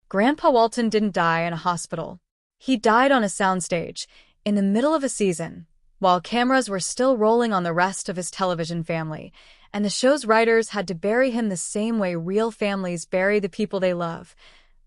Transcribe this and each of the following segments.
Grandpa Walton didn't die in a hospital. He died on a soundstage, in the middle of a season, while cameras were still rolling on the rest of his television family, and the show's writers had to bury him the same way real families bury the people they love,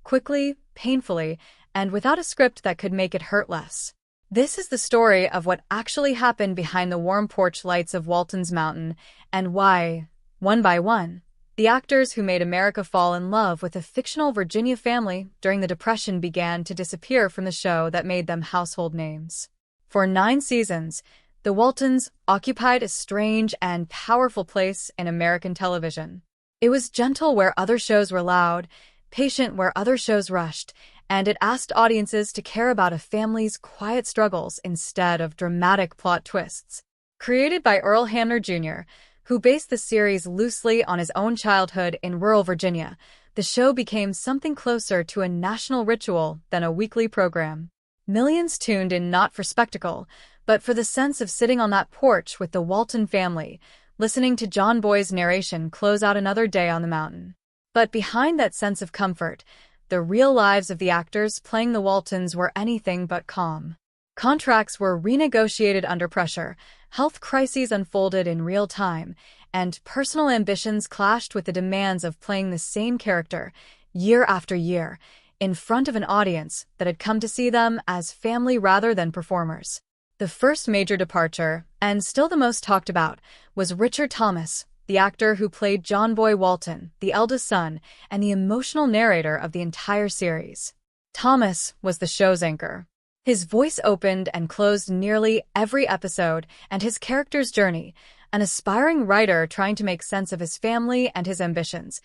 quickly, painfully, and without a script that could make it hurt less. This is the story of what actually happened behind the warm porch lights of Walton's Mountain, and why, one by one, the actors who made America fall in love with a fictional Virginia family during the Depression began to disappear from the show that made them household names. For 9 seasons, the Waltons occupied a strange and powerful place in American television. It was gentle where other shows were loud, patient where other shows rushed, and it asked audiences to care about a family's quiet struggles instead of dramatic plot twists. Created by Earl Hamner Jr., who based the series loosely on his own childhood in rural Virginia, the show became something closer to a national ritual than a weekly program. Millions tuned in not for spectacle, but for the sense of sitting on that porch with the Walton family, listening to John Boy's narration close out another day on the mountain. But behind that sense of comfort, the real lives of the actors playing the Waltons were anything but calm. Contracts were renegotiated under pressure, health crises unfolded in real time, and personal ambitions clashed with the demands of playing the same character, year after year, in front of an audience that had come to see them as family rather than performers. The first major departure, and still the most talked about, was Richard Thomas, the actor who played John Boy Walton, the eldest son, and the emotional narrator of the entire series. Thomas was the show's anchor. His voice opened and closed nearly every episode, and his character's journey, an aspiring writer trying to make sense of his family and his ambitions,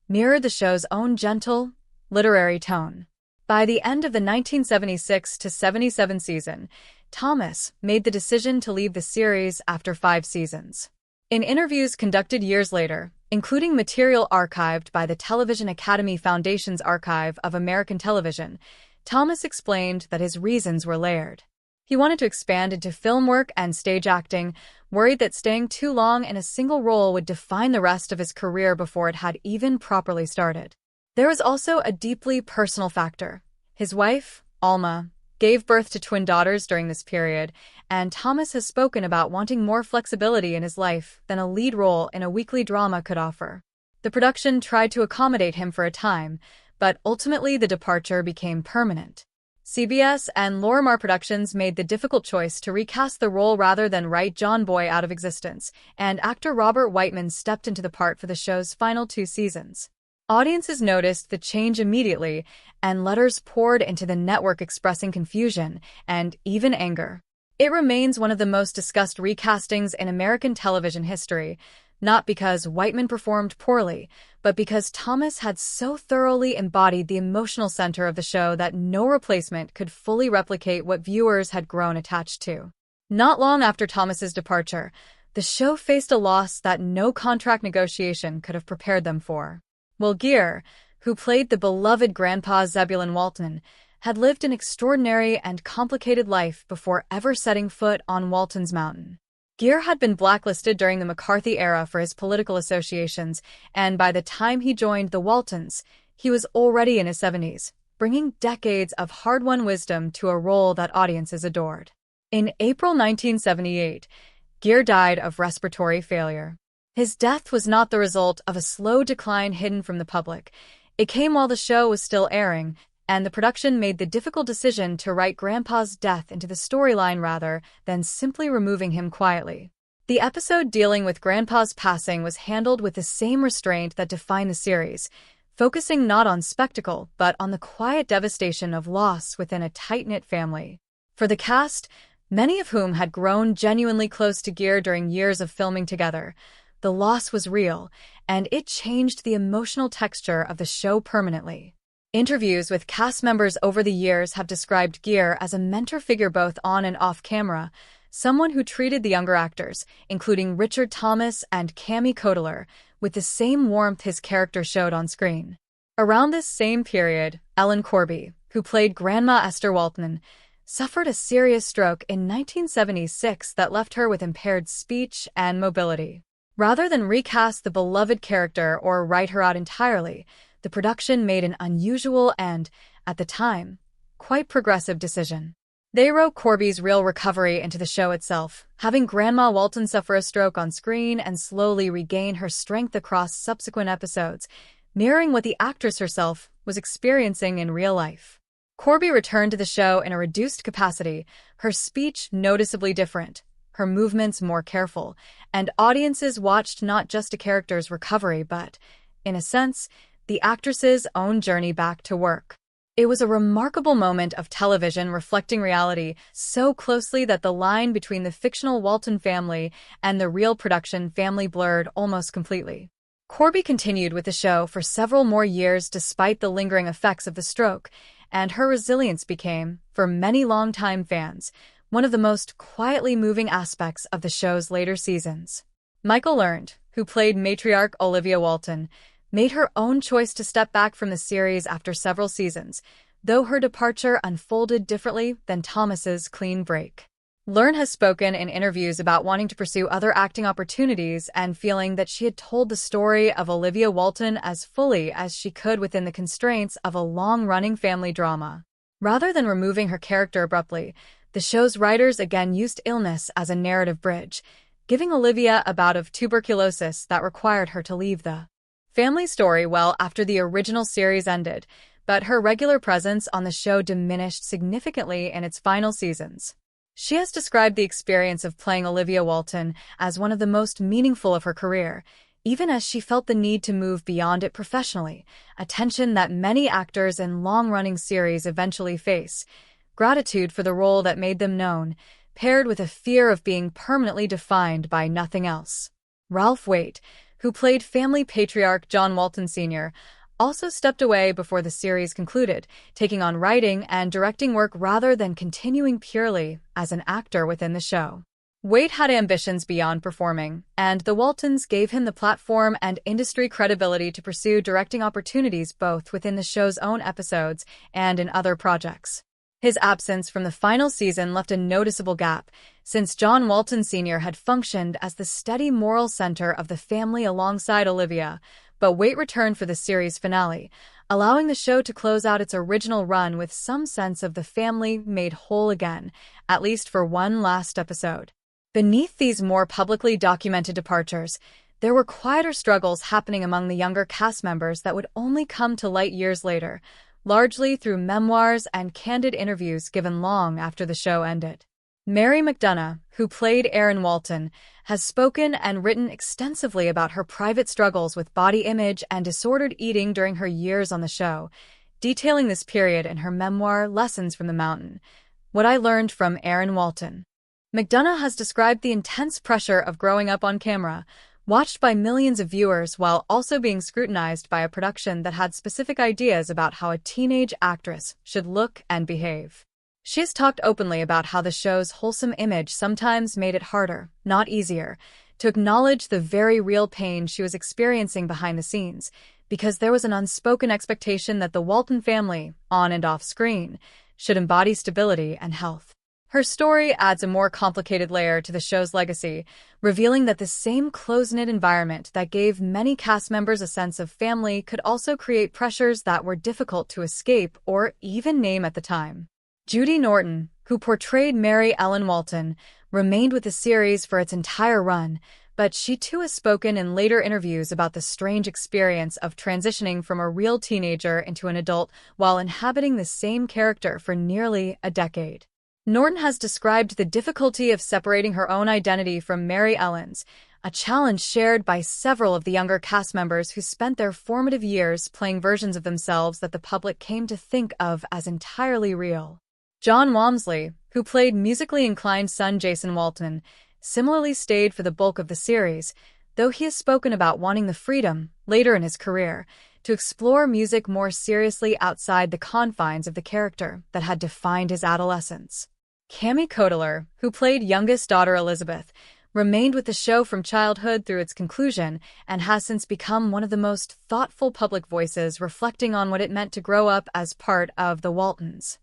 mirrored the show's own gentle, literary tone. By the end of the 1976-77 season, Thomas made the decision to leave the series after 5 seasons. In interviews conducted years later, including material archived by the Television Academy Foundation's Archive of American Television, Thomas explained that his reasons were layered. He wanted to expand into film work and stage acting, worried that staying too long in a single role would define the rest of his career before it had even properly started. There was also a deeply personal factor. His wife, Alma, gave birth to twin daughters during this period, and Thomas has spoken about wanting more flexibility in his life than a lead role in a weekly drama could offer. The production tried to accommodate him for a time, but ultimately the departure became permanent. CBS and Lorimar Productions made the difficult choice to recast the role rather than write John Boy out of existence, and actor Robert Whiteman stepped into the part for the show's final 2 seasons. Audiences noticed the change immediately, and letters poured into the network expressing confusion and even anger. It remains one of the most discussed recastings in American television history, not because Whiteman performed poorly, but because Thomas had so thoroughly embodied the emotional center of the show that no replacement could fully replicate what viewers had grown attached to. Not long after Thomas's departure, the show faced a loss that no contract negotiation could have prepared them for. Will Geer, who played the beloved Grandpa Zebulon Walton, had lived an extraordinary and complicated life before ever setting foot on Walton's Mountain. Geer had been blacklisted during the McCarthy era for his political associations, and by the time he joined the Waltons, he was already in his 70s, bringing decades of hard-won wisdom to a role that audiences adored. In April 1978, Geer died of respiratory failure. His death was not the result of a slow decline hidden from the public. It came while the show was still airing, and the production made the difficult decision to write Grandpa's death into the storyline rather than simply removing him quietly. The episode dealing with Grandpa's passing was handled with the same restraint that defined the series, focusing not on spectacle but on the quiet devastation of loss within a tight-knit family. For the cast, many of whom had grown genuinely close to Geer during years of filming together, the loss was real, and it changed the emotional texture of the show permanently. Interviews with cast members over the years have described Geer as a mentor figure both on and off camera, someone who treated the younger actors, including Richard Thomas and Cami Codler, with the same warmth his character showed on screen. Around this same period, Ellen Corby, who played Grandma Esther Walton, suffered a serious stroke in 1976 that left her with impaired speech and mobility. Rather than recast the beloved character or write her out entirely, the production made an unusual and, at the time, quite progressive decision. They wrote Corby's real recovery into the show itself, having Grandma Walton suffer a stroke on screen and slowly regain her strength across subsequent episodes, mirroring what the actress herself was experiencing in real life. Corby returned to the show in a reduced capacity, her speech noticeably different, her movements more careful, and audiences watched not just a character's recovery but, in a sense, the actress's own journey back to work. It was a remarkable moment of television reflecting reality so closely that the line between the fictional Walton family and the real production family blurred almost completely. Corby continued with the show for several more years despite the lingering effects of the stroke, and her resilience became, for many longtime fans, one of the most quietly moving aspects of the show's later seasons. Michael Learned, who played matriarch Olivia Walton, made her own choice to step back from the series after several seasons, though her departure unfolded differently than Thomas's clean break. Learn has spoken in interviews about wanting to pursue other acting opportunities and feeling that she had told the story of Olivia Walton as fully as she could within the constraints of a long-running family drama. Rather than removing her character abruptly, the show's writers again used illness as a narrative bridge, giving Olivia a bout of tuberculosis that required her to leave the family story well after the original series ended, but her regular presence on the show diminished significantly in its final seasons. She has described the experience of playing Olivia Walton as one of the most meaningful of her career, even as she felt the need to move beyond it professionally, a tension that many actors in long-running series eventually face. Gratitude for the role that made them known, paired with a fear of being permanently defined by nothing else. Ralph Waite, who played family patriarch John Walton Sr., also stepped away before the series concluded, taking on writing and directing work rather than continuing purely as an actor within the show. Waite had ambitions beyond performing, and the Waltons gave him the platform and industry credibility to pursue directing opportunities both within the show's own episodes and in other projects. His absence from the final season left a noticeable gap, since John Walton Sr. had functioned as the steady moral center of the family alongside Olivia, but Waite returned for the series finale, allowing the show to close out its original run with some sense of the family made whole again, at least for one last episode. Beneath these more publicly documented departures, there were quieter struggles happening among the younger cast members that would only come to light years later, largely through memoirs and candid interviews given long after the show ended. Mary McDonough, who played Erin Walton, has spoken and written extensively about her private struggles with body image and disordered eating during her years on the show, detailing this period in her memoir Lessons from the Mountain, What I Learned from Erin Walton. McDonough has described the intense pressure of growing up on camera, watched by millions of viewers while also being scrutinized by a production that had specific ideas about how a teenage actress should look and behave. She has talked openly about how the show's wholesome image sometimes made it harder, not easier, to acknowledge the very real pain she was experiencing behind the scenes, because there was an unspoken expectation that the Walton family, on and off screen, should embody stability and health. Her story adds a more complicated layer to the show's legacy, revealing that the same close-knit environment that gave many cast members a sense of family could also create pressures that were difficult to escape or even name at the time. Judy Norton, who portrayed Mary Ellen Walton, remained with the series for its entire run, but she too has spoken in later interviews about the strange experience of transitioning from a real teenager into an adult while inhabiting the same character for nearly a decade. Norton has described the difficulty of separating her own identity from Mary Ellen's, a challenge shared by several of the younger cast members who spent their formative years playing versions of themselves that the public came to think of as entirely real. John Walmsley, who played musically inclined son Jason Walton, similarly stayed for the bulk of the series, though he has spoken about wanting the freedom, later in his career, to explore music more seriously outside the confines of the character that had defined his adolescence. Cami Codler, who played youngest daughter Elizabeth, remained with the show from childhood through its conclusion and has since become one of the most thoughtful public voices reflecting on what it meant to grow up as part of the Waltons.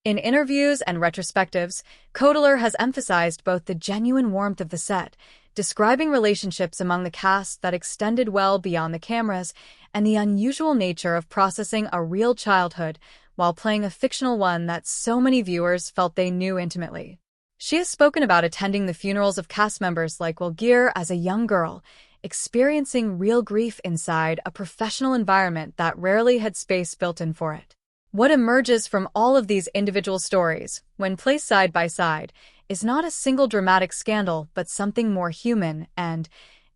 In interviews and retrospectives, Codler has emphasized both the genuine warmth of the set, describing relationships among the cast that extended well beyond the cameras and the unusual nature of processing a real childhood while playing a fictional one that so many viewers felt they knew intimately. She has spoken about attending the funerals of cast members like Will Geer as a young girl, experiencing real grief inside a professional environment that rarely had space built in for it. What emerges from all of these individual stories, when placed side by side, is not a single dramatic scandal but something more human and,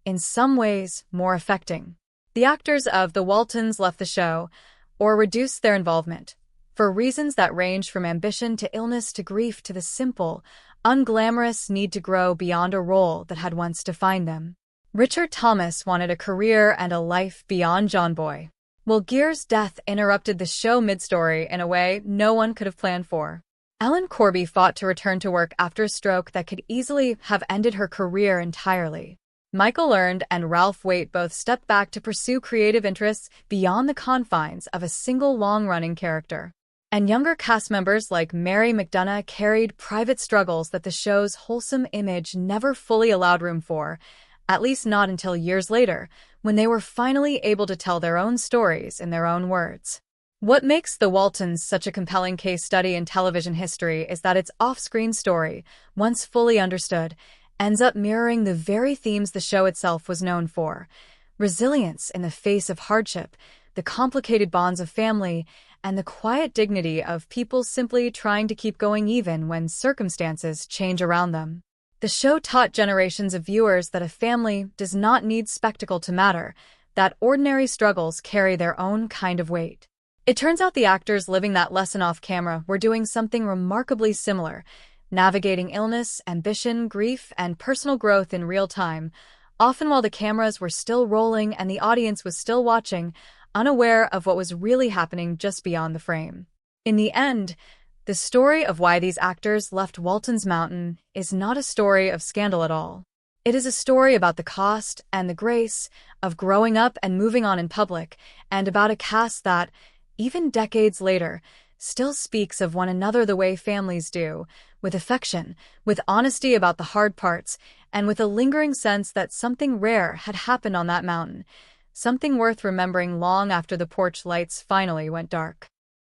in some ways, more affecting. The actors of the Waltons left the show, or reduced their involvement, for reasons that range from ambition to illness to grief to the simple, unglamorous need to grow beyond a role that had once defined them. Richard Thomas wanted a career and a life beyond John Boy. Will Geer's death interrupted the show mid-story in a way no one could have planned for. Ellen Corby fought to return to work after a stroke that could easily have ended her career entirely. Michael Learned and Ralph Waite both stepped back to pursue creative interests beyond the confines of a single long-running character. And younger cast members like Mary McDonough carried private struggles that the show's wholesome image never fully allowed room for, at least not until years later, when they were finally able to tell their own stories in their own words. What makes The Waltons such a compelling case study in television history is that its off-screen story, once fully understood, ends up mirroring the very themes the show itself was known for: resilience in the face of hardship, the complicated bonds of family, and the quiet dignity of people simply trying to keep going even when circumstances change around them. The show taught generations of viewers that a family does not need spectacle to matter, that ordinary struggles carry their own kind of weight. It turns out the actors living that lesson off camera were doing something remarkably similar, navigating illness, ambition, grief, and personal growth in real time, often while the cameras were still rolling and the audience was still watching, unaware of what was really happening just beyond the frame. In the end, the story of why these actors left Walton's Mountain is not a story of scandal at all. It is a story about the cost and the grace of growing up and moving on in public, and about a cast that, even decades later, still speaks of one another the way families do, with affection, with honesty about the hard parts, and with a lingering sense that something rare had happened on that mountain, something worth remembering long after the porch lights finally went dark.